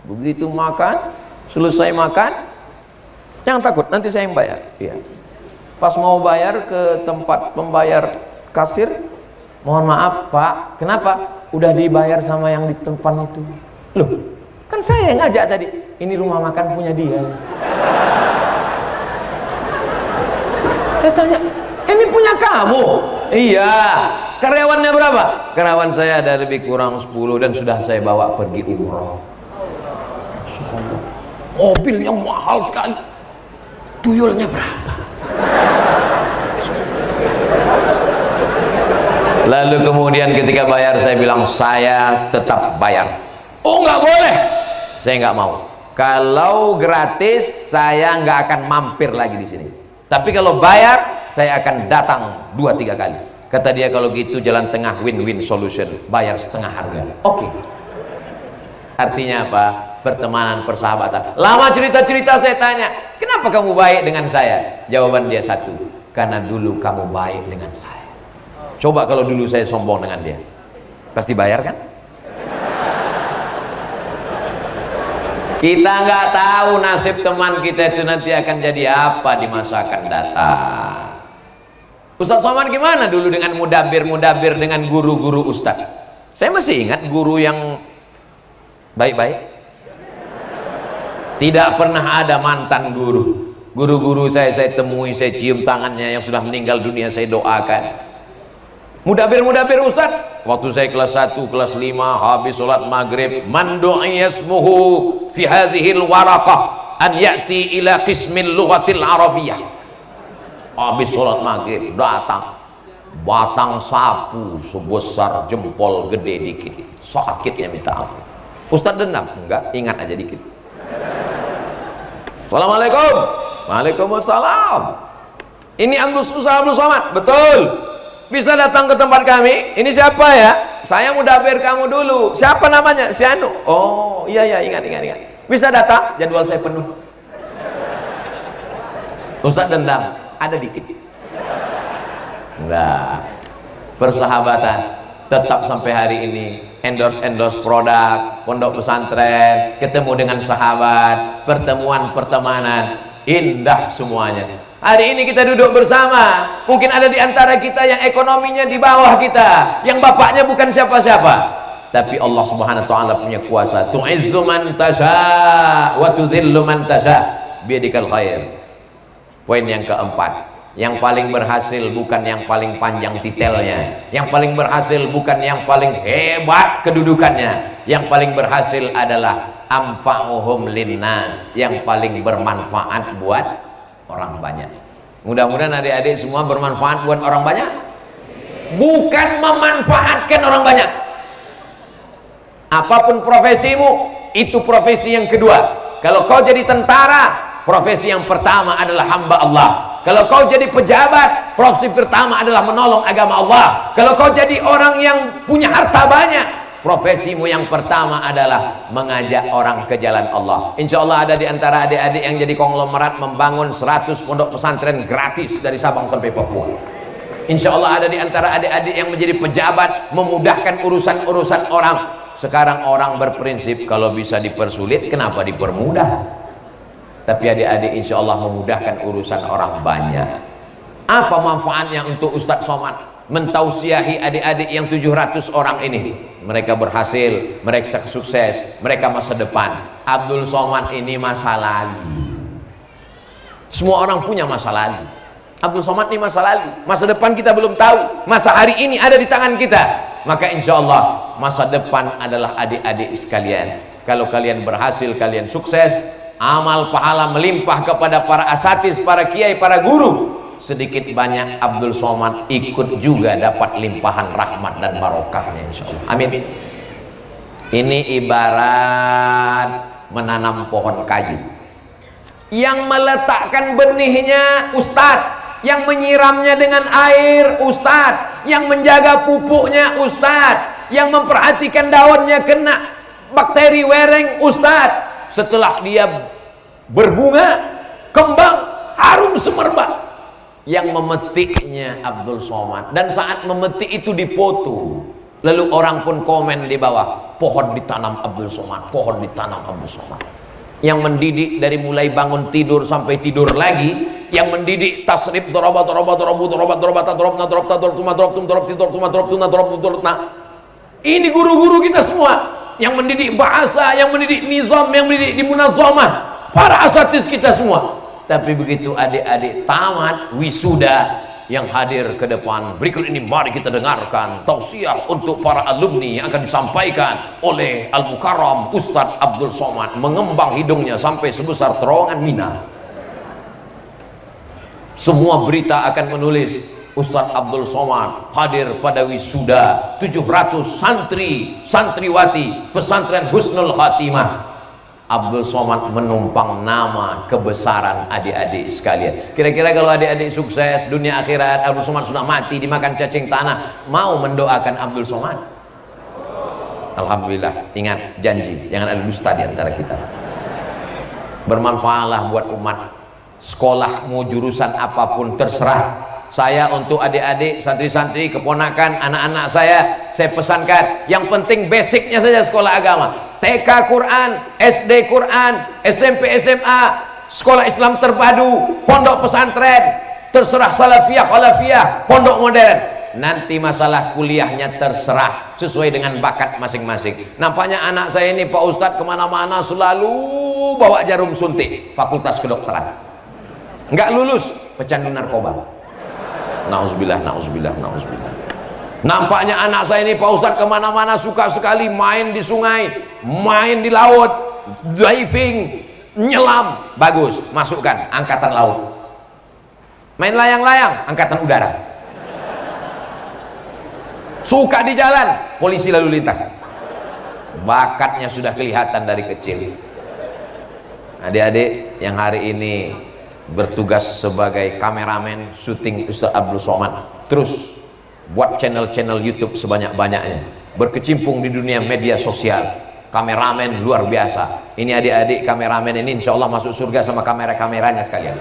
Begitu makan, selesai makan, jangan takut, nanti saya yang bayar. Iya. Pas mau bayar ke tempat pembayar kasir, mohon maaf Pak, kenapa? Udah dibayar sama yang di tempat itu. Loh, kan saya yang ngajak tadi. Ini rumah makan punya dia. Saya tanya, ini punya kamu? Iya. Karyawannya berapa? Karyawan saya ada lebih kurang 10 dan sudah saya bawa pergi umroh. Mobilnya mahal sekali. Tuyulnya berapa? Lalu kemudian ketika bayar, saya bilang saya tetap bayar. Oh nggak boleh, saya nggak mau. Kalau gratis saya nggak akan mampir lagi di sini. Tapi kalau bayar saya akan datang 2-3 kali. Kata dia, kalau gitu jalan tengah, win-win solution, bayar setengah harga. Oke. Artinya apa? Pertemanan, persahabatan. Lama cerita-cerita saya tanya, kenapa kamu baik dengan saya? Jawaban dia satu, karena dulu kamu baik dengan saya. Coba kalau dulu saya sombong dengan dia, pasti bayar kan? Kita nggak tahu nasib teman kita itu nanti akan jadi apa di masa akan datang. Ustaz Somad gimana dulu dengan mudabir dengan guru-guru ustaz? Saya masih ingat guru yang baik-baik. Tidak pernah ada mantan guru. Guru-guru saya temui, saya cium tangannya yang sudah meninggal dunia, saya doakan. Mudabir ustaz, waktu saya kelas 1, kelas 5, habis sholat maghrib, man du'iya ismuhu fi hadhil waraqah an ya'ti ila qismil lughatil arabiyyah. Habis sholat maghrib datang batang sapu sebesar jempol gede dikit, sakitnya minta ampun. Ustaz dendam? Enggak, ingat aja dikit. Assalamualaikum. Waalaikumsalam. Ini Ustaz Abdul Somad? Betul. Bisa datang ke tempat kami. Ini siapa ya? Saya mudabir kamu dulu. Siapa namanya? Si Anu. Oh iya ingat. Bisa datang? Jadwal saya penuh. Ustaz dendam? Ada dikit. Enggak. Persahabatan tetap sampai hari ini. Endorse produk, pondok pesantren, ketemu dengan sahabat, pertemuan pertemanan, indah semuanya. Hari ini kita duduk bersama, mungkin ada di antara kita yang ekonominya di bawah kita, yang bapaknya bukan siapa-siapa, tapi Allah Subhanahu wa taala punya kuasa. Tu'izzu man tasha wa tudhillu man tasha biyadikal khair. Poin yang keempat, yang paling berhasil bukan yang paling panjang titelnya, yang paling berhasil bukan yang paling hebat kedudukannya, yang paling berhasil adalah amfa'uhum linnas, yang paling bermanfaat buat orang banyak. Mudah-mudahan adik-adik semua bermanfaat buat orang banyak, bukan memanfaatkan orang banyak. Apapun profesimu, itu profesi yang kedua. Kalau kau jadi tentara, profesi yang pertama adalah hamba Allah. Kalau kau jadi pejabat, profesi pertama adalah menolong agama Allah. Kalau kau jadi orang yang punya harta banyak, profesimu yang pertama adalah mengajak orang ke jalan Allah. Insya Allah ada di antara adik-adik yang jadi konglomerat membangun 100 pondok pesantren gratis dari Sabang sampai Papua. Insya Allah ada di antara adik-adik yang menjadi pejabat memudahkan urusan-urusan orang. Sekarang orang berprinsip kalau bisa dipersulit, kenapa dipermudah? Tapi adik-adik insya Allah memudahkan urusan orang banyak. Apa manfaatnya untuk Ustaz Somad mentausiahi adik-adik yang 700 orang ini? Mereka berhasil, mereka sukses, mereka masa depan. Abdul Somad ini masa lalu. Semua orang punya masa lalu. Abdul Somad ini masa lalu, masa depan kita belum tahu. Masa hari ini ada di tangan kita. Maka insya Allah masa depan adalah adik-adik sekalian. Kalau kalian berhasil, kalian sukses, amal pahala melimpah kepada para asatiz, para kiai, para guru. Sedikit banyak Abdul Somad ikut juga dapat limpahan rahmat dan barokahnya insyaallah. Amin. Ini ibarat menanam pohon kayu. Yang meletakkan benihnya ustadz, yang menyiramnya dengan air ustadz, yang menjaga pupuknya ustadz, yang memperhatikan daunnya kena bakteri wereng ustadz. Setelah dia berbunga, kembang, harum semerbak, yang memetiknya Abdul Somad. Dan saat memetik itu dipoto, lalu orang pun komen di bawah, pohon ditanam Abdul Somad, pohon ditanam Abdul Somad. Yang mendidik dari mulai bangun tidur sampai tidur lagi, yang mendidik tasrif ini guru-guru kita semua, yang mendidik bahasa, yang mendidik nizam, yang mendidik di munazamah, para asatiz kita semua. Tapi begitu adik-adik tamat wisuda, yang hadir ke depan berikut ini, mari kita dengarkan tausiah untuk para alumni yang akan disampaikan oleh Al-Mukarram Ustadz Abdul Somad, mengembang hidungnya sampai sebesar terowongan Mina. Semua berita akan menulis Ustadz Abdul Somad hadir pada wisuda 700 santri santriwati pesantren Husnul Khatimah. Abdul Somad menumpang nama kebesaran adik-adik sekalian. Kira-kira kalau adik-adik sukses dunia akhirat, Abdul Somad sudah mati dimakan cacing tanah, mau mendoakan Abdul Somad? Alhamdulillah. Ingat janji, jangan ada dusta di antara kita. Bermanfaatlah buat umat. Sekolahmu jurusan apapun terserah. Saya untuk adik-adik, santri-santri, keponakan, anak-anak saya pesankan, yang penting basicnya saja sekolah agama. TK Quran, SD Quran, SMP SMA, sekolah Islam terpadu, pondok pesantren, terserah salafiyah, khalafiyah, pondok modern. Nanti masalah kuliahnya terserah sesuai dengan bakat masing-masing. Nampaknya anak saya ini Pak Ustadz kemana-mana selalu bawa jarum suntik, fakultas kedokteran. Nggak lulus, pecandu narkoba. Nauzubillah, nauzubillah, nauzubillah. Nampaknya anak saya ini Pak Ustadz kemana-mana suka sekali main di sungai, main di laut, diving, nyelam. Bagus, masukkan angkatan laut. Main layang-layang, angkatan udara. Suka di jalan, polisi lalu lintas. Bakatnya sudah kelihatan dari kecil. Adik-adik yang hari ini bertugas sebagai kameramen syuting Ustaz Abdul Somad, terus buat channel-channel YouTube sebanyak-banyaknya, berkecimpung di dunia media sosial, kameramen luar biasa. Ini adik-adik kameramen ini insya Allah masuk surga sama kamera-kameranya sekalian.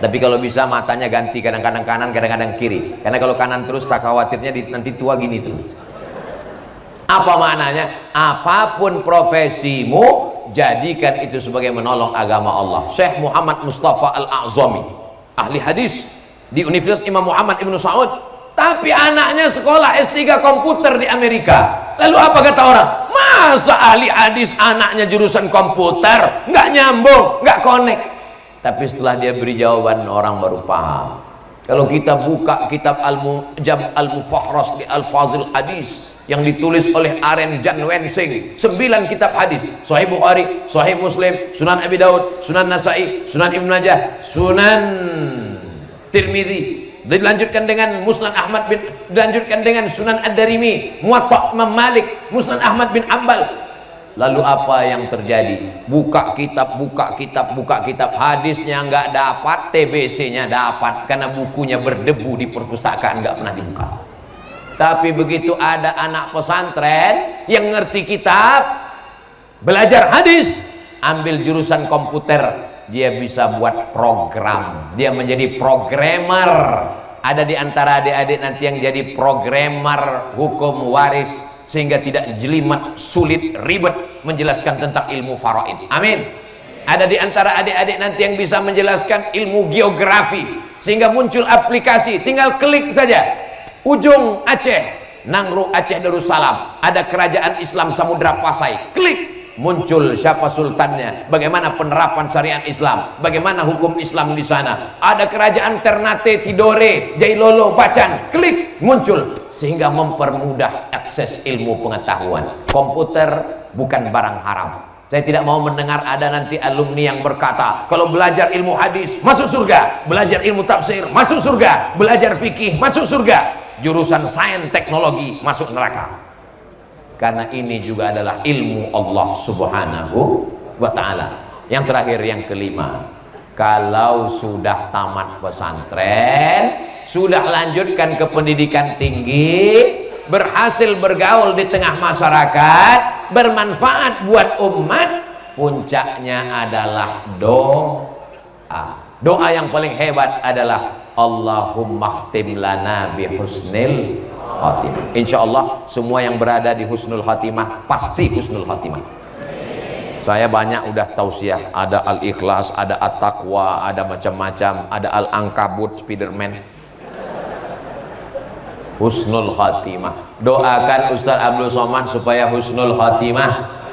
Tapi kalau bisa matanya ganti, kadang-kadang kanan, kadang-kadang kiri. Karena kalau kanan terus tak khawatirnya nanti tua gini tuh. Apa maknanya? Apapun profesimu, jadikan itu sebagai menolong agama Allah. Syekh Muhammad Mustafa Al-A'zami, ahli hadis di Universitas Imam Muhammad Ibnu Saud, tapi anaknya sekolah S3 komputer di Amerika. Lalu apa kata orang? Masa ahli hadis anaknya jurusan komputer? Nggak nyambung, nggak connect. Tapi setelah dia beri jawaban, orang baru paham. Kalau kita buka kitab Al-Mujam Al-Mufahras di Al-Fazil Hadis yang ditulis oleh Aren Jan Wensing, 9 kitab hadis, Sahih Bukhari, Sahih Muslim, Sunan Abi Daud, Sunan Nasai, Sunan Ibnu Majah, Sunan Tirmizi, dilanjutkan dengan Musnad Ahmad bin, dilanjutkan dengan Sunan Ad-Darimi, Muwatta Imam Malik, Musnad Ahmad bin Ambal. Lalu apa yang terjadi? Buka kitab, hadisnya nggak dapat, TBC-nya dapat, karena bukunya berdebu di perpustakaan, nggak pernah dibuka. Tapi begitu ada anak pesantren yang ngerti kitab, belajar hadis, ambil jurusan komputer, dia bisa buat program, dia menjadi programmer. Ada di antara adik-adik nanti yang jadi programmer hukum waris, sehingga tidak jelimet, sulit, ribet menjelaskan tentang ilmu faraid. Amin. Ada di antara adik-adik nanti yang bisa menjelaskan ilmu geografi, sehingga muncul aplikasi, tinggal klik saja. Ujung Aceh, Nangru Aceh Darussalam, ada kerajaan Islam Samudra Pasai, klik, muncul siapa sultannya, bagaimana penerapan syariat Islam, bagaimana hukum Islam di sana. Ada kerajaan Ternate, Tidore, Jailolo, Bacan, klik, muncul, sehingga mempermudah akses ilmu pengetahuan. Komputer bukan barang haram. Saya tidak mau mendengar ada nanti alumni yang berkata, kalau belajar ilmu hadis masuk surga, belajar ilmu tafsir masuk surga, belajar fikih masuk surga, jurusan sains teknologi masuk neraka. Karena ini juga adalah ilmu Allah Subhanahu wa ta'ala. Yang terakhir, yang kelima, kalau sudah tamat pesantren, sudah lanjutkan ke pendidikan tinggi, berhasil bergaul di tengah masyarakat, bermanfaat buat umat, puncaknya adalah doa. Doa yang paling hebat adalah Allahumma khtim lana bi husnil khatimah. Insya Allah semua yang berada di husnul khatimah pasti husnul khatimah. Saya banyak udah tausiah, ada Al-Ikhlas, ada At-Taqwa, ada macam-macam, ada Al-Ankabut, Spiderman. Husnul khatimah. Doakan Ustaz Abdul Somad supaya husnul khatimah.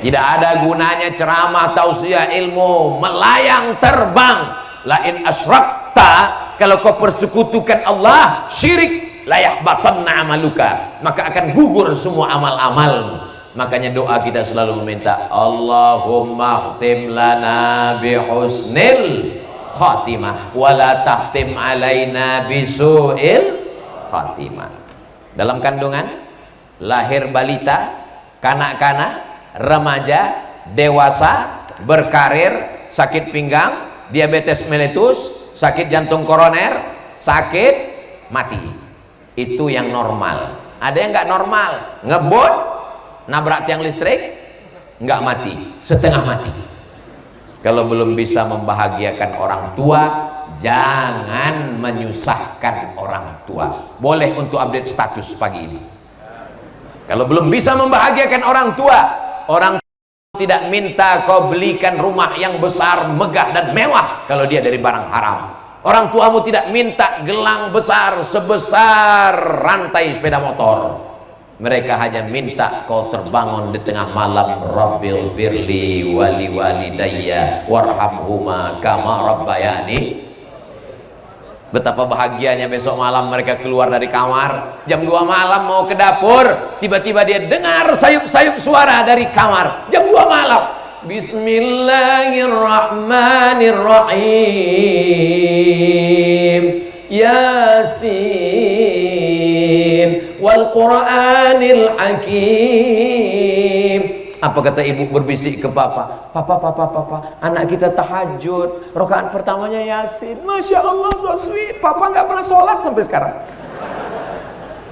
Tidak ada gunanya ceramah, tausiah, ilmu, melayang terbang. Lain asyrakta, kalau kau persekutukan Allah, syirik, layahbatanna amaluka, maka akan gugur semua amal-amal. Makanya doa kita selalu meminta Allahumma khtim lana bi husnil khatimah wala tahtim alaina bisu'il khatimah. Dalam kandungan, lahir balita, kanak-kanak, remaja, dewasa, berkarir, sakit pinggang, diabetes mellitus, sakit jantung koroner, sakit mati. Itu yang normal. Ada yang nggak normal, ngebut, nabrak tiang listrik, nggak mati, setengah mati. Kalau belum bisa membahagiakan orang tua, jangan menyusahkan orang tua. Boleh untuk update status pagi ini. Kalau belum bisa membahagiakan orang tua tidak minta kau belikan rumah yang besar, megah dan mewah kalau dia dari barang haram. Orang tuamu tidak minta gelang besar sebesar rantai sepeda motor. Mereka hanya minta kau terbangun di tengah malam, Rabbil firli wali walidayya warhamhuma kama rabbayani. Betapa bahagianya besok malam mereka keluar dari kamar jam 2 malam mau ke dapur, tiba-tiba dia dengar sayup-sayup suara dari kamar jam 2 malam. Bismillahirrahmanirrahim. Yasin wal Qur'anil Hakim. Apa kata ibu berbisik ke papa? Papa, anak kita tahajud, rakaat pertamanya Yasin. Masya Allah, so sweet. Papa nggak pernah sholat sampai sekarang.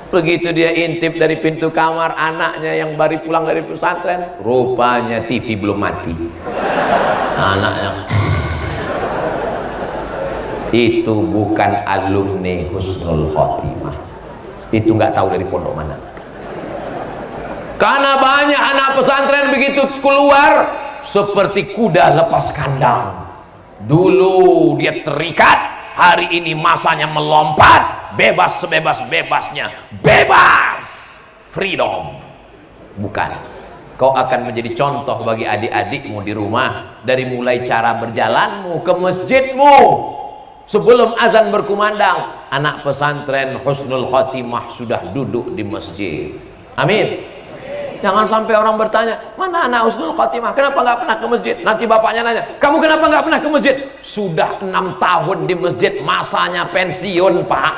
Begitu dia intip dari pintu kamar anaknya yang baru pulang dari pesantren, rupanya TV belum mati. Anaknya itu bukan alumni Husnul Khotimah, itu nggak tahu dari pondok mana. Karena banyak anak pesantren begitu keluar seperti kuda lepas kandang. Dulu dia terikat, hari ini masanya melompat, bebas sebebas-bebasnya, bebas, freedom. Bukan, kau akan menjadi contoh bagi adik-adikmu di rumah, dari mulai cara berjalanmu ke masjidmu. Sebelum azan berkumandang, anak pesantren Husnul Khotimah sudah duduk di masjid. Amin. Jangan sampai orang bertanya, mana anak Husnul Khotimah, kenapa nggak pernah ke masjid? Nanti bapaknya nanya, kamu kenapa nggak pernah ke masjid? Sudah 6 tahun di masjid, masanya pensiun, Pak.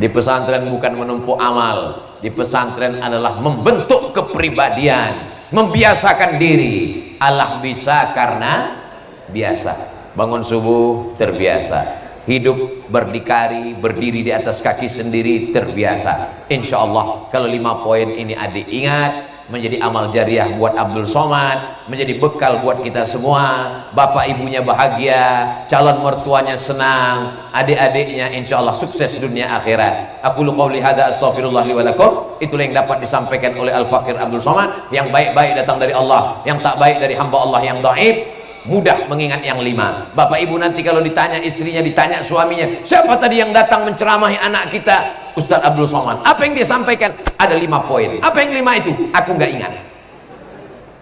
Di pesantren bukan menumpuk amal, di pesantren adalah membentuk kepribadian, membiasakan diri. Allah bisa karena biasa. Bangun subuh terbiasa, hidup berdikari, berdiri di atas kaki sendiri terbiasa. Insya Allah kalau 5 poin ini adik ingat, menjadi amal jariah buat Abdul Somad, menjadi bekal buat kita semua. Bapak ibunya bahagia, calon mertuanya senang, adik-adiknya insya Allah sukses dunia akhirat. Aku qouli hadza astaghfirullah li wa lakum. Itulah yang dapat disampaikan oleh Al-Fakir Abdul Somad. Yang baik-baik datang dari Allah, yang tak baik dari hamba Allah yang dhaif. Mudah mengingat yang 5. Bapak ibu nanti kalau ditanya istrinya, ditanya suaminya, siapa tadi yang datang menceramahi anak kita? Ustadz Abdul Somad. Apa yang dia sampaikan? Ada 5 poin. Apa yang 5 itu? Aku nggak ingat.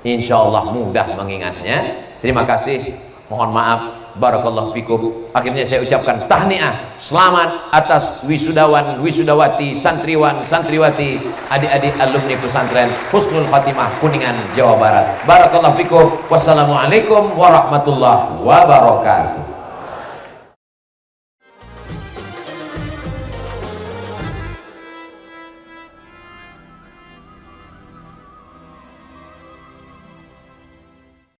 Insya Allah mudah mengingatnya. Terima kasih. Mohon maaf. Barakallahu fikum. Akhirnya saya ucapkan tahniah, selamat atas wisudawan, wisudawati, santriwan, santriwati, adik-adik alumni pesantren Husnul Khotimah Kuningan, Jawa Barat. Barakallahu fikum. Wassalamualaikum warahmatullahi wabarakatuh.